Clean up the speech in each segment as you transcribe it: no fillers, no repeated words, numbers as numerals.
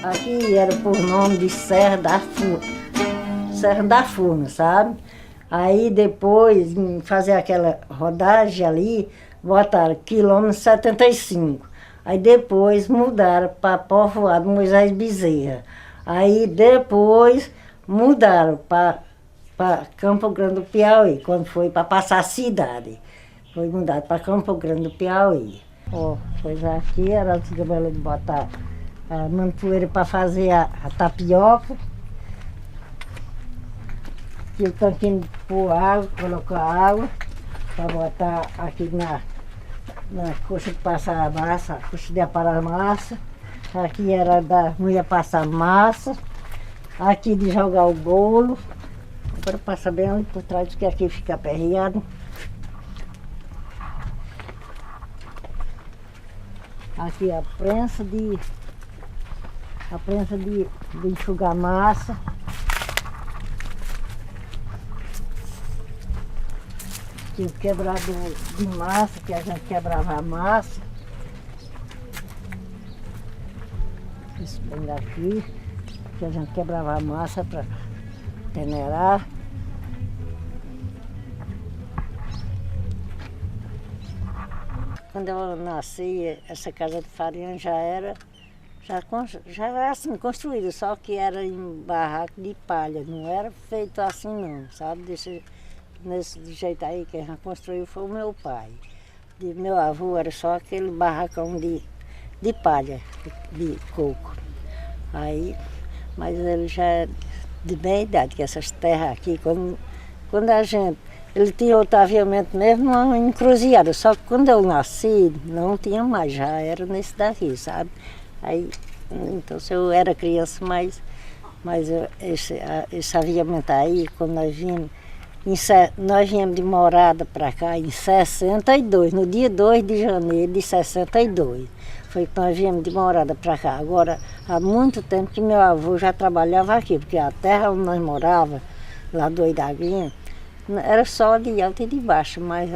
Aqui era por nome de Serra da Furna, sabe? Aí depois, em fazer aquela rodagem ali, botaram quilômetro 75. Aí depois mudaram para Povoado Moisés Bezerra. Aí depois mudaram para Campo Grande do Piauí, quando foi para passar a cidade. Foi mudado para Campo Grande do Piauí. Pois aqui era de botar a manpoeira para fazer a tapioca. E o tanquinho de pôr água, colocar água para botar aqui na coxa de passar a massa, a coxa de aparar a massa. Aqui era da mulher passar massa. Aqui de jogar o bolo. Agora passa bem ali por trás, que aqui fica aperreado. Aqui a prensa de enxugar massa. Aqui o quebrador de massa, que a gente quebrava a massa. Isso bem daqui, que a gente quebrava a massa para peneirar. Quando eu nasci, essa casa de farinha já era assim, construída, só que era em barraco de palha, não era feito assim não, sabe? Nesse jeito aí que a gente construiu foi o meu pai. De meu avô era só aquele barracão de palha, de coco. Aí, mas ele já é de bem idade, que essas terras aqui, quando a gente... Ele tinha outro aviamento mesmo uma encruzilhada, só que quando eu nasci não tinha mais, já era nesse daqui, sabe? Aí, então eu era criança, mas esse aviamento aí, quando nós viemos de Morada para cá em 62, no dia 2 de janeiro de 62. Foi que nós viemos de Morada para cá. Agora, há muito tempo que meu avô já trabalhava aqui, porque a terra onde nós morávamos, lá do Oidaguinha, era só de alto e de baixo, mas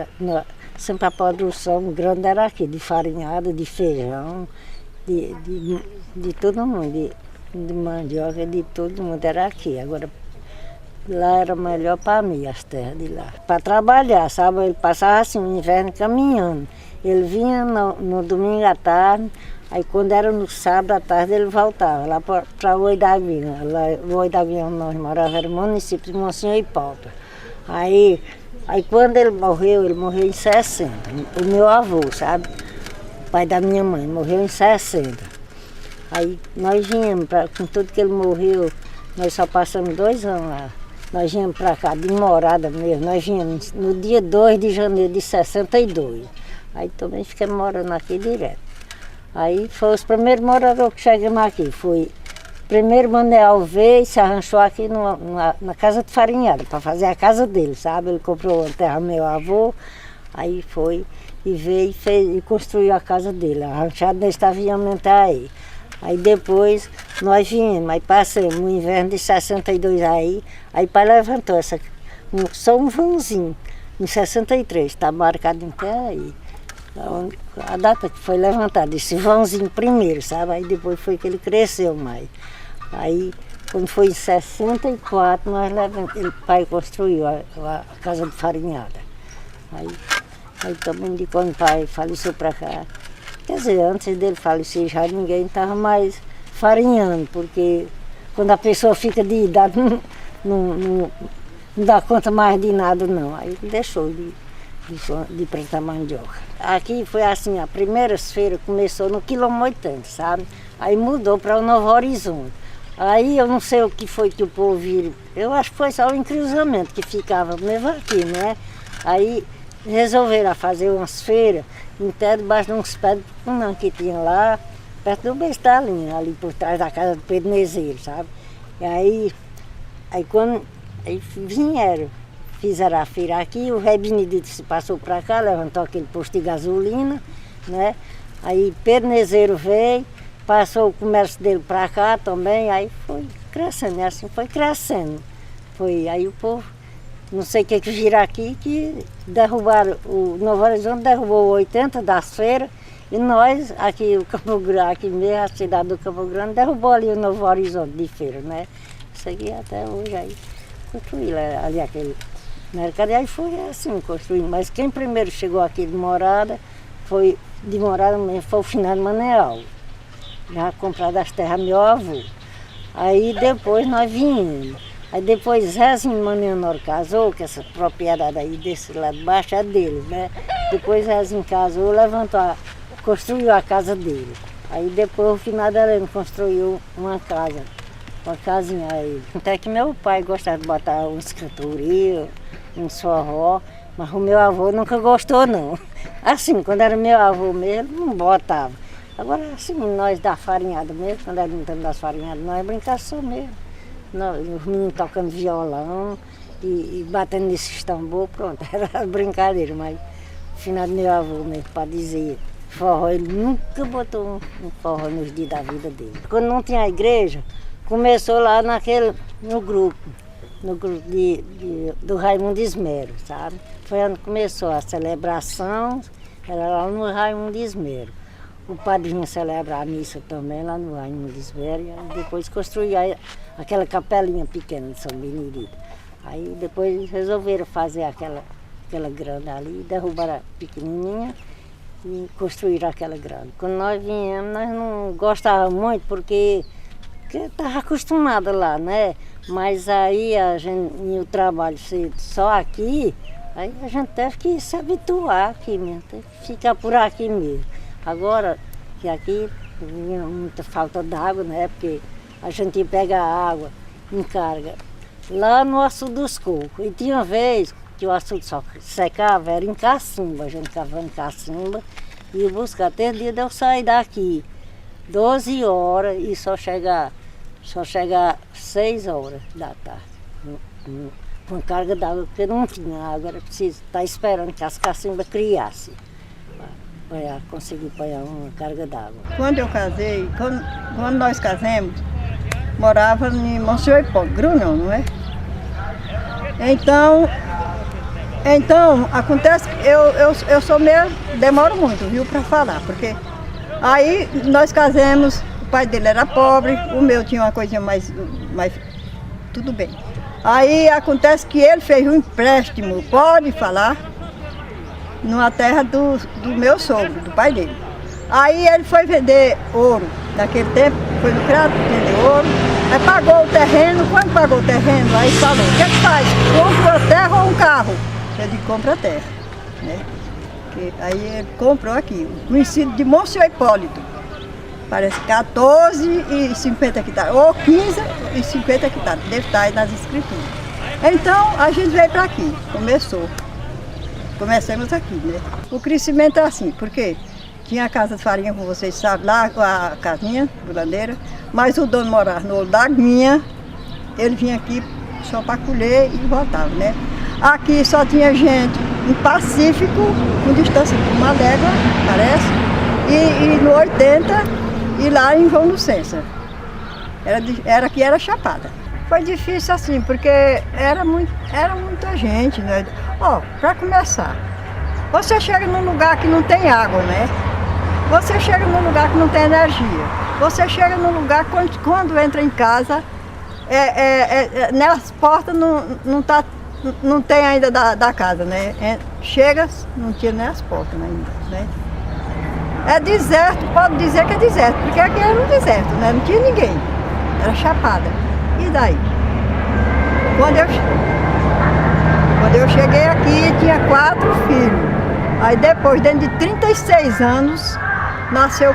sempre a produção grande era aqui, de farinhada, de feijão, de todo mundo, de mandioca, de todo mundo era aqui. Agora, lá era melhor para mim, as terras de lá. Para trabalhar, sabe? Ele passava assim o inverno caminhando. Ele vinha no domingo à tarde, aí quando era no sábado à tarde ele voltava lá para o Oidaguinha. O Oidaguinha onde nós morávamos era o município de Monsenhor Hipólito. Aí quando ele morreu em 60, o meu avô, sabe? O pai da minha mãe morreu em 60. Aí nós viemos, com tudo que ele morreu, nós só passamos 2 anos lá. Nós viemos para cá, de Morada mesmo, nós viemos no dia 2 de janeiro de 62. Aí também ficamos morando aqui direto. Aí foi os primeiros moradores que chegamos aqui. Foi primeiro Manuel veio e se arranchou aqui na casa de farinhada, para fazer a casa dele, sabe? Ele comprou a terra do meu avô, aí foi e veio e construiu a casa dele, arranchado nesse aviamento aí. Aí depois nós viemos, aí passamos o inverno de 62 aí pai levantou só um vãozinho, em 63, está marcado em pé aí. A data que foi levantada, esse vãozinho primeiro, sabe? Aí depois foi que ele cresceu mais. Aí, quando foi em 64, o pai construiu a casa de farinhada. Aí também, quando o pai faleceu para cá, quer dizer, antes dele falecer já ninguém estava mais farinhando, porque quando a pessoa fica de idade não dá conta mais de nada não. Aí deixou de plantar mandioca. Aqui foi assim, a primeira feira começou no quilômetro 80, sabe? Aí mudou para o Novo Horizonte. Aí eu não sei o que foi que o povo viu, eu acho que foi só o encruzamento que ficava mesmo aqui, né? Aí resolveram fazer umas feiras até debaixo de uns pés de pulmão que tinha lá, perto do Bestalinha, ali por trás da casa do Pedro Mezeiro, sabe? E aí vieram, fizeram a feira aqui, o Rei Benedito se passou para cá, levantou aquele posto de gasolina, né? Aí Pedro Mezeiro veio, passou o comércio dele para cá também, aí foi crescendo, e assim foi crescendo. Aí o povo, não sei o que viram aqui, que derrubaram, o Novo Horizonte derrubou 80 das feiras E nós, aqui, o Campo Grande, aqui mesmo, a cidade do Campo Grande, derrubou ali o Novo Horizonte de feira, né? Isso aqui até hoje aí construíram ali aquele mercado, aí foi assim construído. Mas quem primeiro chegou aqui de morada mesmo, foi o finado Manuel. Já comprado as terras meu avô. Aí depois nós viemos. Aí depois Zezinho Manenor casou, que essa propriedade aí desse lado de baixo é dele, né? Depois Zezinho casou, construiu a casa dele. Aí depois o finado Heleno construiu uma casinha aí. Até que meu pai gostava de botar uns cantorios, uns forró, mas o meu avô nunca gostou não. Assim, quando era meu avô mesmo, não botava. Agora assim, nós da farinhada mesmo, quando era no tempo das farinhadas, nós brincávamos só mesmo. Os meninos tocando violão e batendo nesses tambor, pronto, era brincadeira, mas o finado meu avô mesmo, para dizer forró, ele nunca botou um forró nos dias da vida dele. Quando não tinha igreja, começou lá no grupo do Raimundo Esmero, sabe? Foi onde começou a celebração, era lá no Raimundo Esmero. O padre vinha celebrar a missa também lá no Raimundo Esmero, e depois construiu aquela capelinha pequena de São Benedito. Aí depois resolveram fazer aquela grande ali, derrubaram a pequenininha e construíram aquela grande. Quando nós viemos, nós não gostávamos muito porque estava acostumada lá, né? Mas aí o trabalho só aqui, aí a gente teve que se habituar aqui mesmo, teve que ficar por aqui mesmo. Agora, que aqui tinha muita falta d'água, né? Porque a gente pega a água em carga lá no Açude dos Cocos. E tinha uma vez que o açude só secava, era em Cacimba, a gente cavava em Cacimba e ia buscar. Até dia de eu sair daqui, 12 horas e só chegar 6 horas da tarde. Com carga d'água, porque não tinha água, era preciso estar esperando que as cacimbas criassem. Para conseguir pôr uma carga d'água. Quando eu casei, quando nós casamos, morava em Monsenhor Hipólito, Grunhão, não é? Então acontece que eu sou meio, demoro muito, viu, para falar, porque aí nós casamos, o pai dele era pobre, o meu tinha uma coisinha mais tudo bem. Aí acontece que ele fez um empréstimo, pode falar, numa terra do meu sogro, do pai dele. Aí ele foi vender ouro, naquele tempo, foi no Crato vender ouro, aí pagou o terreno, quando pagou o terreno, aí falou, o que é que faz? Compra a terra ou um carro? Ele compra a terra, né? Aí ele comprou aqui, conhecido de Monsenhor Hipólito, parece 14,50 hectares, ou 15,50 hectares, deve estar aí nas escrituras. Então a gente veio para aqui, começamos aqui, né? O crescimento é assim, porque tinha a casa de farinha, como vocês sabem, lá a casinha, bulandeira, mas o dono morava no Laguinha, ele vinha aqui só para colher e voltava, né? Aqui só tinha gente em Pacífico, com distância de uma légua, parece, e no 80, e lá em João Lucência. Aqui era Chapada. Foi difícil assim, porque era muita gente, né? Ó, para começar, você chega num lugar que não tem água, né? Você chega num lugar que não tem energia. Você chega num lugar quando entra em casa, nas portas não tem ainda da casa, né? Chega, não tinha nem as portas ainda, né? É deserto, pode dizer que é deserto, porque aqui era um deserto, né? Não tinha ninguém, era Chapada. E daí? Quando eu cheguei aqui, tinha 4 filhos. Aí depois, dentro de 36 anos, nasceu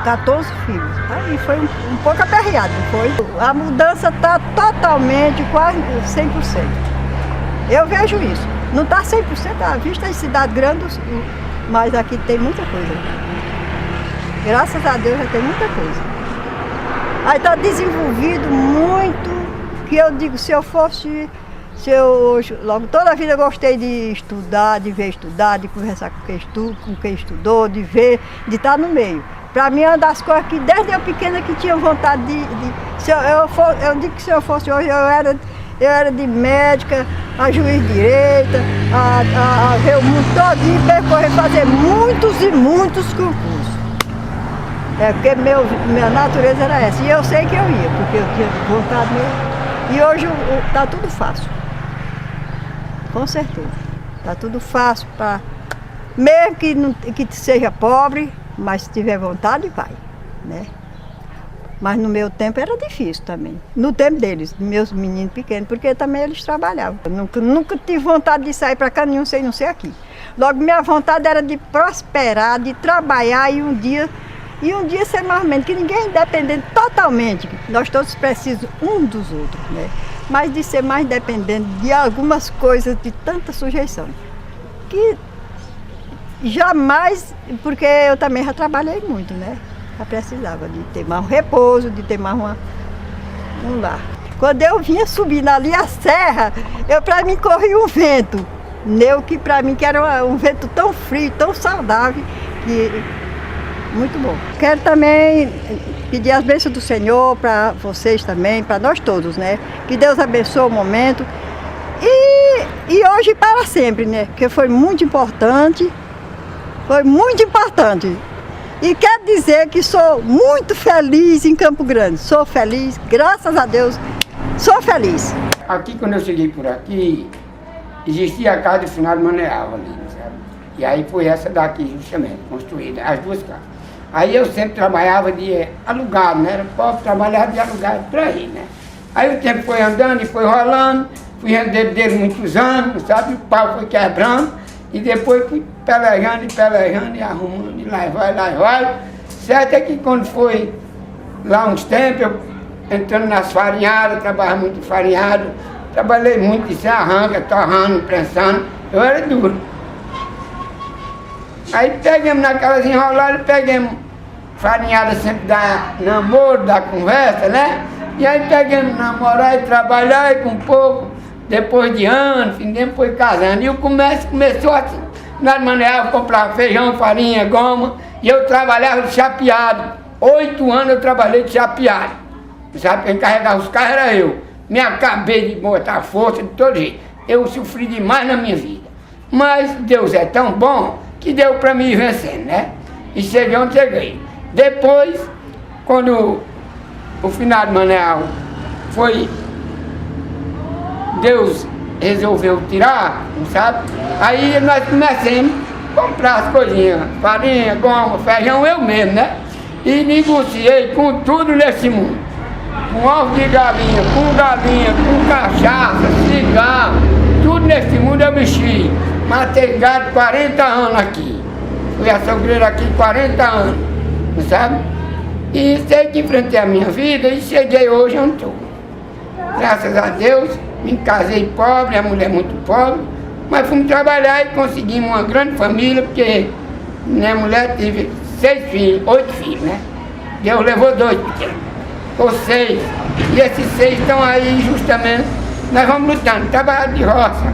14 filhos. Aí foi um pouco aperreado, não foi? A mudança está totalmente, quase 100%. Eu vejo isso. Não está 100% à vista em cidade grande, mas aqui tem muita coisa. Graças a Deus já tem muita coisa. Aí está desenvolvido muito, que eu digo, logo toda a vida eu gostei de estudar, de ver estudar, de conversar com quem estudou, de ver, de estar no meio. Para mim é uma das coisas que desde eu pequena que tinha vontade eu digo que se eu fosse hoje, eu era de médica, a juiz de direito, a ver o mundo todinho, percorrer, fazer muitos e muitos concursos. É porque minha natureza era essa. E eu sei que eu ia, porque eu tinha vontade mesmo. E hoje está tudo fácil. Com certeza. Está tudo fácil para. Mesmo que seja pobre, mas se tiver vontade, vai. Né? Mas no meu tempo era difícil também. No tempo deles, meus meninos pequenos, porque também eles trabalhavam. Eu nunca tive vontade de sair para cá, nenhum sei não ser aqui. Logo, minha vontade era de prosperar, de trabalhar e um dia ser mais ou menos, que ninguém é independente totalmente. Nós todos precisamos um dos outros, né? Mas de ser mais dependente de algumas coisas, de tanta sujeição. Que jamais, porque eu também já trabalhei muito, né? Já precisava de ter mais um repouso, de ter mais um lar. Quando eu vinha subindo ali a serra, para mim corria um vento. Que para mim que era um vento tão frio, tão saudável, que muito bom. Quero também pedir as bênçãos do Senhor para vocês também, para nós todos, né? Que Deus abençoe o momento. E hoje para sempre, né? Porque foi muito importante. Foi muito importante. E quero dizer que sou muito feliz em Campo Grande. Sou feliz, graças a Deus, sou feliz. Aqui, quando eu cheguei por aqui, existia a casa de Finado Maneal ali, sabe? E aí foi essa daqui, justamente, construída, as duas casas. Aí eu sempre trabalhava de alugado, né? Era pobre, trabalhava de alugado por aí, né? Aí o tempo foi andando e foi rolando, fui rendeiro dele muitos anos, sabe? O pau foi quebrando e depois fui pelejando e arrumando, e lá vai. Certo é que quando foi lá uns tempos, eu entrando nas farinhadas, trabalhava muito farinhado, trabalhei muito de arranca, torrando, prensando, eu era duro. Aí pegamos naquelas enroladas, pegamos farinhada sempre da namoro, da conversa, né? E aí pegamos namorar e trabalhar e com pouco, depois de anos, depois casando. E o comércio começou assim. Nós maneava comprar feijão, farinha, goma, e eu trabalhava de chapeado. 8 anos eu trabalhei de chapeado. Sabe, quem carregava os carros era eu. Me acabei de botar força de todo jeito. Eu sofri demais na minha vida. Mas Deus é tão bom que deu para mim ir vencendo, né? E cheguei onde cheguei. Depois, quando o Finado Maneal foi, Deus resolveu tirar, sabe? Aí nós começamos a comprar as coisinhas, farinha, goma, feijão, eu mesmo, né? E negociei com tudo nesse mundo. Com ovo de galinha, com cachaça, cigarro, tudo nesse mundo eu mexi. Matei gado 40 anos aqui. Fui açougueiro aqui 40 anos, sabe? E sei que enfrentei a minha vida e cheguei hoje onde estou. Graças a Deus, me casei pobre, a mulher muito pobre, mas fomos trabalhar e conseguimos uma grande família, porque minha mulher teve 8 filhos, né? Deus levou 2 pequenos, ou 6. E esses 6 estão aí justamente, nós vamos lutando, trabalhar de roça,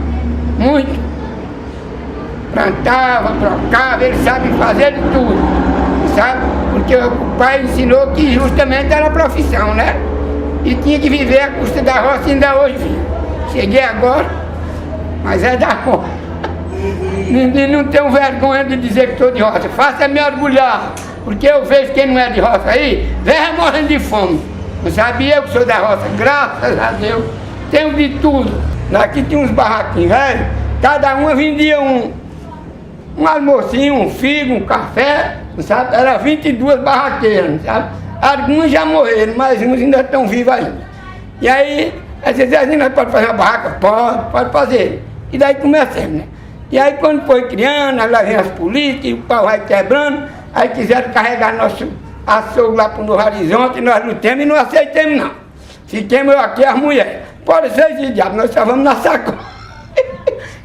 muito. Plantava, trocava, ele sabe fazer de tudo, sabe? Porque o pai ensinou que justamente era a profissão, né? E tinha que viver à custa da roça e ainda hoje vivo. Cheguei agora, mas é da roça. E não tenho vergonha de dizer que estou de roça. Faça me orgulhar, porque eu vejo quem não é de roça aí, vem morrendo de fome. Não sabia eu que sou da roça, graças a Deus, tenho de tudo. Aqui tinha uns barraquinhos velhos, cada uma vendia um almocinho, um figo, um café, sabe? Era 22 barraqueiras, sabe? Alguns já morreram, mas uns ainda estão vivos ainda. E aí, às vezes nós podemos fazer uma barraca? Pode fazer. E daí começamos, né? E aí quando foi criando, aí lá vem as políticas, o pau vai quebrando, aí quiseram carregar nosso açougue lá para o horizonte, nós lutamos e não aceitamos não. Fiquemos eu aqui as mulheres. Pode ser de diabo, nós só vamos na sacola.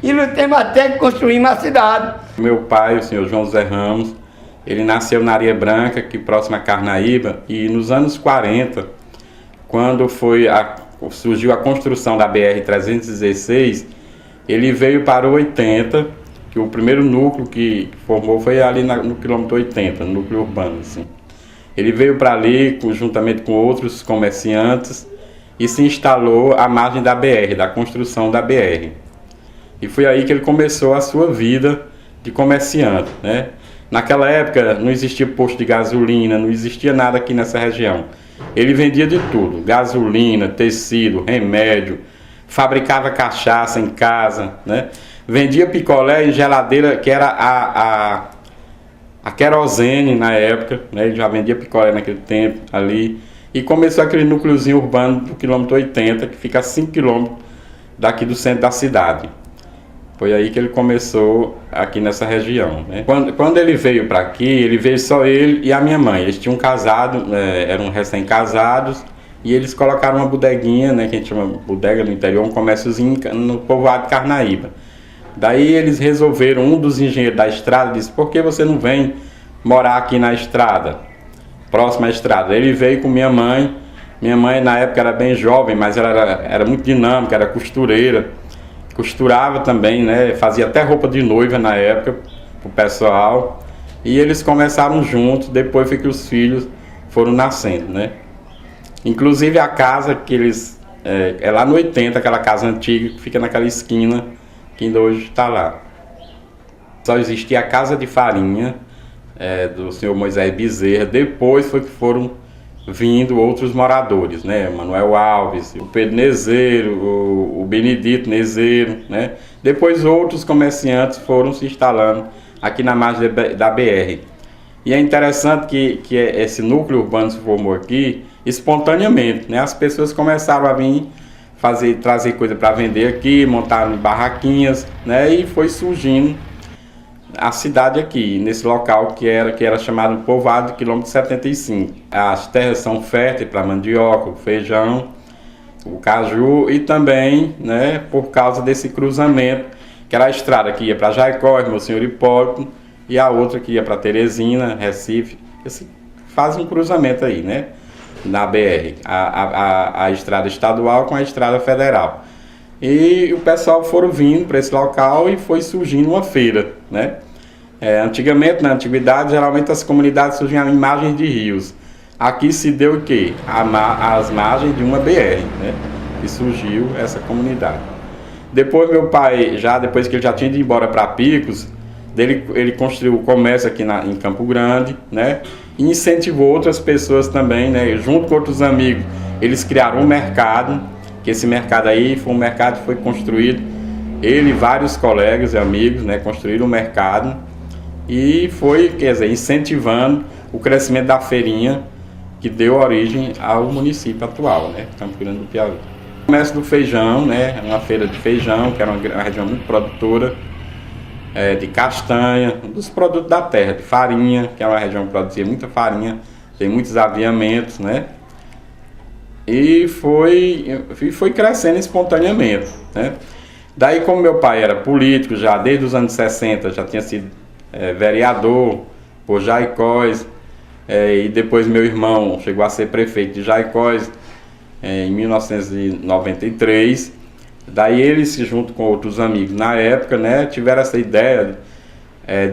E lutamos até que construímos a cidade. Meu pai, o senhor João José Ramos, ele nasceu na Areia Branca, aqui próximo a Carnaíba, e nos anos 40, quando surgiu a construção da BR-316, ele veio para o 80, que o primeiro núcleo que formou foi ali no quilômetro 80, no núcleo urbano, assim. Ele veio para ali, juntamente com outros comerciantes, e se instalou à margem da BR, da construção da BR. E foi aí que ele começou a sua vida de comerciante, né? Naquela época não existia posto de gasolina, não existia nada aqui nessa região. Ele vendia de tudo, gasolina, tecido, remédio, fabricava cachaça em casa, né? Vendia picolé em geladeira, que era a querosene na época, né? Ele já vendia picolé naquele tempo ali. E começou aquele núcleozinho urbano do quilômetro 80, que fica a 5 quilômetros daqui do centro da cidade. Foi aí que ele começou aqui nessa região, né? Quando ele veio para aqui, ele veio só ele e a minha mãe. Eles tinham casado, eram recém-casados, e eles colocaram uma bodeguinha, né, que a gente chama bodega no interior, um comérciozinho no povoado de Carnaíba. Daí eles resolveram, um dos engenheiros da estrada disse: por que você não vem morar aqui na estrada, próxima à estrada? Ele veio com minha mãe. Minha mãe na época era bem jovem, mas ela era muito dinâmica, era costureira. Costurava também, né? Fazia até roupa de noiva na época pro pessoal. E eles começaram juntos, depois foi que os filhos foram nascendo, né? Inclusive a casa que eles... É lá no 80, aquela casa antiga que fica naquela esquina, que ainda hoje está lá. Só existia a casa de farinha do senhor Moisés Bezerra. Depois foi que foram vindo outros moradores, né? Manuel Alves, o Pedro Nezeiro, o Benedito Nezeiro, né? Depois outros comerciantes foram se instalando aqui na margem da BR. E é interessante que esse núcleo urbano se formou aqui espontaneamente, né? As pessoas começaram a vir trazer coisa para vender aqui, montaram barraquinhas, né? E foi surgindo a cidade aqui, nesse local que era chamado Povoado de quilômetro 75. As terras são férteis para mandioca, o feijão, o caju, e também, né, por causa desse cruzamento, que era a estrada que ia para Jaicó, meu senhor Hipólito, e a outra que ia para Teresina, Recife. Faz um cruzamento aí, né, na BR, a estrada estadual com a estrada federal. E o pessoal foram vindo para esse local e foi surgindo uma feira, né? Antigamente, na antiguidade, geralmente as comunidades surgiam em margens de rios. Aqui se deu o quê? As margens de uma BR, né? E surgiu essa comunidade. Depois meu pai, depois que ele já tinha ido embora para Picos, ele construiu o comércio aqui em Campo Grande, né? E incentivou outras pessoas também, né? Junto com outros amigos, eles criaram um mercado, que esse mercado aí foi um mercado que foi construído, ele e vários colegas e amigos, né, construíram um mercado e foi, incentivando o crescimento da feirinha que deu origem ao município atual, né, Campo Grande do Piauí. O comércio do feijão, né, uma feira de feijão, que era uma região muito produtora, de castanha, dos produtos da terra, de farinha, que é uma região que produzia muita farinha, tem muitos aviamentos, né. E foi crescendo espontaneamente, né? Daí, como meu pai era político já desde os anos 60, já tinha sido vereador por Jaicós, e depois meu irmão chegou a ser prefeito de Jaicós em 1993. Daí eles, junto com outros amigos na época, né, tiveram essa ideia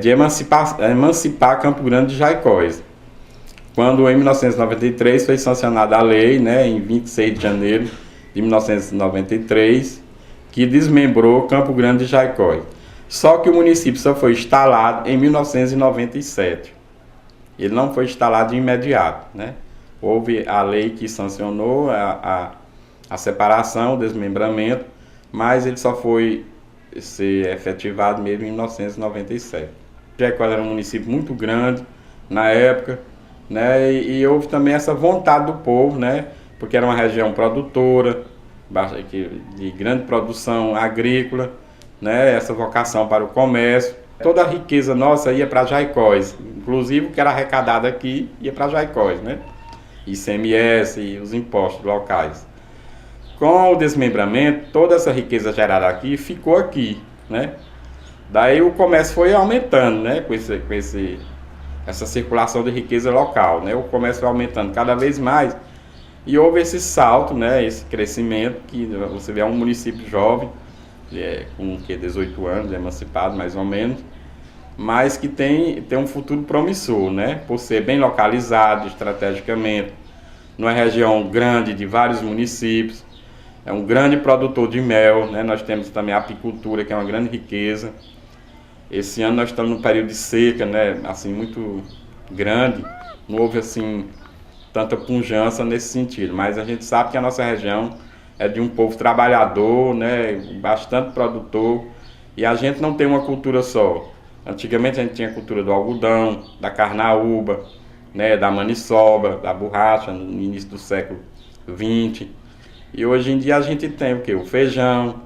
de emancipar Campo Grande de Jaicós. Quando em 1993 foi sancionada a lei, né, em 26 de janeiro de 1993, que desmembrou Campo Grande de Jaicós. Só que o município só foi instalado em 1997. Ele não foi instalado de imediato, né? Houve a lei que sancionou a separação, o desmembramento, mas ele só foi ser efetivado mesmo em 1997. Jaicós era um município muito grande na época, né, e houve também essa vontade do povo, né, porque era uma região produtora, de grande produção agrícola, né, essa vocação para o comércio. Toda a riqueza nossa ia para Jaicós, inclusive o que era arrecadado aqui ia para Jaicós, né, ICMS e os impostos locais. Com o desmembramento, toda essa riqueza gerada aqui ficou aqui, né. Daí o comércio foi aumentando, né, com essa circulação de riqueza local, né? O comércio foi aumentando cada vez mais e houve esse salto, né? Esse crescimento que você vê um município jovem, com 18 anos, emancipado mais ou menos, mas que tem um futuro promissor, né? Por ser bem localizado estrategicamente, numa região grande de vários municípios, é um grande produtor de mel, né? Nós temos também a apicultura, que é uma grande riqueza. Esse ano nós estamos num período de seca, né, assim, muito grande. Não houve, assim, tanta pujança nesse sentido, mas a gente sabe que a nossa região é de um povo trabalhador, né, bastante produtor, e a gente não tem uma cultura só. Antigamente a gente tinha a cultura do algodão, da carnaúba, né, da maniçoba, da borracha, no início do século XX. E hoje em dia a gente tem o quê? O feijão,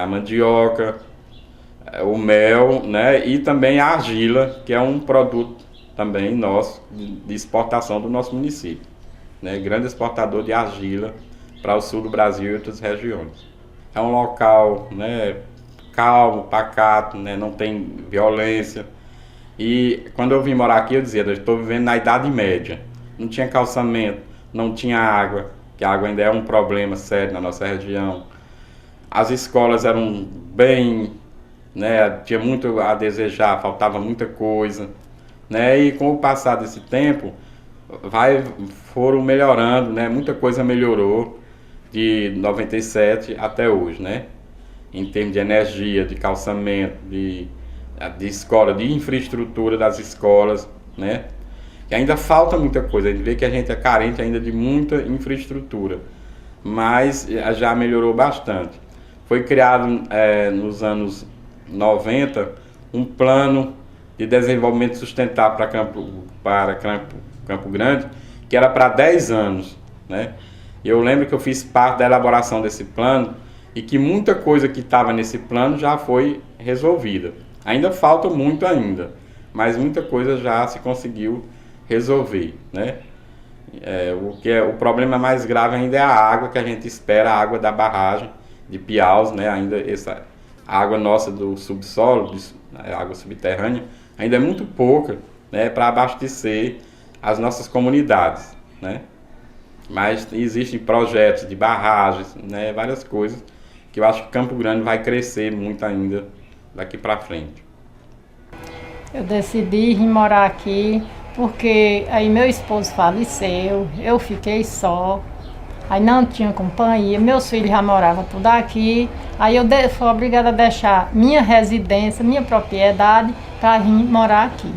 a mandioca, o mel, né, e também a argila, que é um produto também nosso, de exportação do nosso município. Né, grande exportador de argila para o sul do Brasil e outras regiões. É um local, né, calmo, pacato, né, não tem violência. E quando eu vim morar aqui, eu dizia, eu estou vivendo na Idade Média. Não tinha calçamento, não tinha água, que a água ainda é um problema sério na nossa região. As escolas eram bem, né, tinha muito a desejar, faltava muita coisa. Né, e com o passar desse tempo, foram melhorando, né, muita coisa melhorou de 97 até hoje, né, em termos de energia, de calçamento, de escola, de infraestrutura das escolas, né, e ainda falta muita coisa, a gente vê que a gente é carente ainda de muita infraestrutura, mas já melhorou bastante. Foi criado nos anos 90 um plano de desenvolvimento sustentável para Campo Grande, que era para 10 anos, né? Eu lembro que eu fiz parte da elaboração desse plano e que muita coisa que estava nesse plano já foi resolvida. Ainda falta muito ainda, mas muita coisa já se conseguiu resolver, né? O problema mais grave ainda é a água que a gente espera, a água da barragem de Piaus, né? Ainda essa água nossa do subsolo, a água subterrânea, ainda é muito pouca, né, para abastecer as nossas comunidades, né? Mas existem projetos de barragens, né, várias coisas que eu acho que Campo Grande vai crescer muito ainda daqui para frente. Eu decidi vir morar aqui porque aí meu esposo faleceu, eu fiquei só, aí não tinha companhia, meus filhos já moravam tudo aqui, aí eu fui obrigada a deixar minha residência, minha propriedade, para vir morar aqui.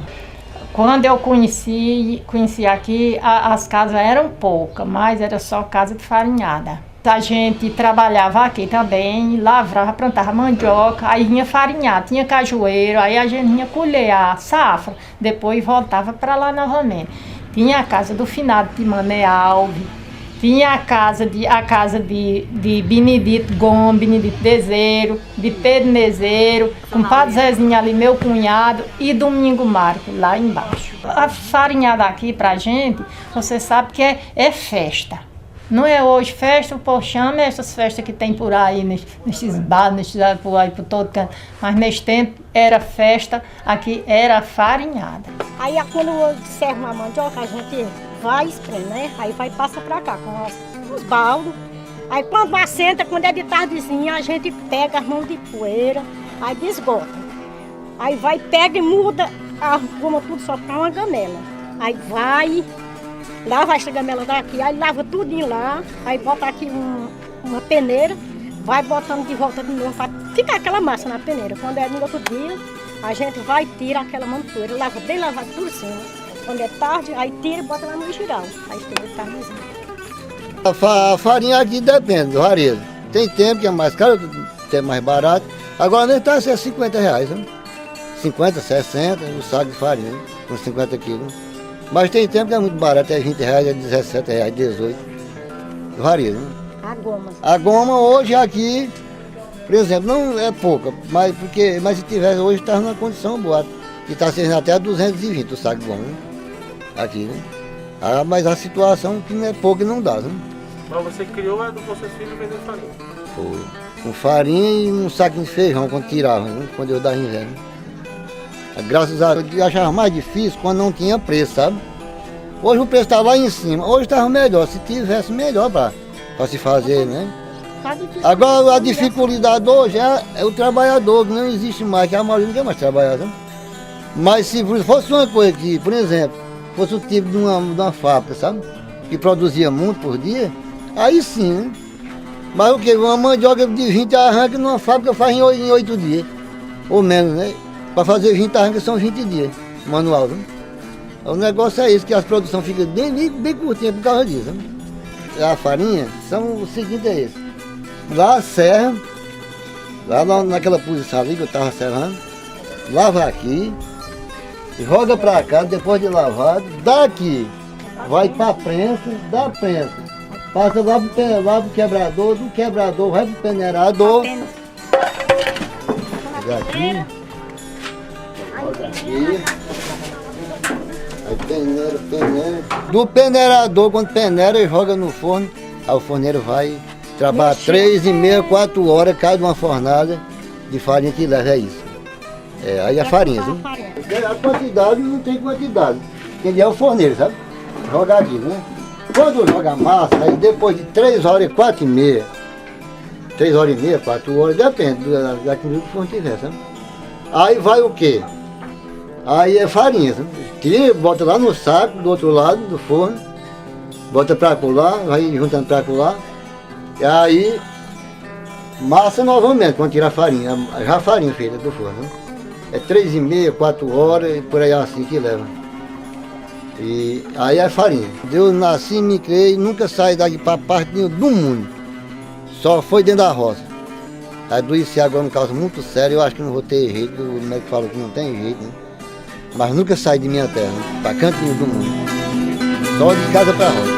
Quando eu conheci aqui, as casas eram poucas, mas era só casa de farinhada. A gente trabalhava aqui também, lavrava, plantava mandioca, aí vinha farinhar, tinha cajueiro, aí a gente vinha colher a safra, depois voltava para lá novamente. Tinha a casa do finado de Mané Alves, tinha a casa de Benedito Gomes, Benedito Dezeiro, de Pedro Nezeiro, com Padre Zezinho ali, meu cunhado, e Domingo Marco, lá embaixo. A farinhada aqui pra gente, você sabe que é festa. Não é hoje festa, o povo chama essas festas que tem por aí, nesses bares, por aí, por todo canto. Mas nesse tempo era festa, aqui era farinhada. Aí quando serve uma mandioca, a gente vai e espreme, né? Aí vai e passa pra cá com os baldos. Aí quando assenta, quando é de tardezinha, a gente pega as mãos de poeira, aí desgota. Aí vai, pega e muda, arruma tudo só pra uma gamela. Aí vai, lava essa gamela daqui, aí lava tudinho lá, aí bota aqui uma peneira, vai botando de volta de novo, pra ficar aquela massa na peneira. Quando é no outro dia, a gente vai e tira aquela mão de poeira, lava bem lavado por cima. Quando é tarde, aí tira e bota lá no giral, aí fica tardezinho. A farinha aqui depende do varejo. Tem tempo que é mais caro, tem mais barato. Agora nem está a ser R$50, né? 50, 60, o saco de farinha, né? Com 50 quilos. Mas tem tempo que é muito barato, é R$20, é R$17, R$18. Varia, né? A goma hoje aqui, por exemplo, não é pouca, mas se tivesse hoje está numa condição boa. Que está sendo até 220 o saco de goma, né? Aqui, né? Mas a situação que não é pouca e não dá, né? Mas você criou dos seus filhos vendendo farinha? Foi. Com farinha e um saquinho de feijão quando tirava, né? Quando eu dava inverno. Graças a Deus, eu achava mais difícil quando não tinha preço, sabe? Hoje o preço está lá em cima, hoje estava melhor, se tivesse melhor para se fazer, né? Agora a dificuldade hoje é o trabalhador, que não existe mais, que a maioria não quer mais trabalhar, sabe? Mas se fosse uma coisa que, por exemplo, fosse o tipo de uma fábrica, sabe? Que produzia muito por dia, aí sim, né? Mas o que? Uma mandioca de 20 arranca numa fábrica faz em 8 dias, ou menos, né? Para fazer 20 arrancas são 20 dias, manual. Viu? O negócio é isso, que as produções ficam bem curtinhas por causa disso. Viu? A farinha, são o seguinte é esse. Lá serra, lá naquela posição ali que eu estava serrando, lava aqui, joga para cá, depois de lavado, daqui, vai para a prensa, da prensa, passa lá pro quebrador, do quebrador vai pro peneirador. Aqui, joga aqui, aí peneira. Do peneirador, quando peneira, joga no forno, aí o forneiro vai trabalhar 3,5, 4 horas, cai de uma fornada de farinha que leva, é isso. Aí a farinha, viu? A quantidade não tem quantidade. Ele é o forneiro, sabe? Jogar aqui, né? Quando joga a massa, aí depois de 3 horas e 4,5, 3 horas e meia, 4 horas, depende daquilo que o forno tiver, sabe? Aí vai o quê? Aí é farinha, sabe? Tira, bota lá no saco, do outro lado do forno, bota pra colar, vai juntando pra colar, e aí massa novamente, quando tirar a farinha, já a farinha feita do forno, né? É 3,5, 4 horas e por aí assim que leva. E aí é farinha. Eu nasci, me criei, nunca saí daqui para parte nenhuma do mundo. Só foi dentro da roça. Adoeci agora um caso muito sério, eu acho que não vou ter jeito, o médico falou que não tem jeito, né? Mas nunca saí de minha terra, para canto nenhum do mundo. Só de casa para roça.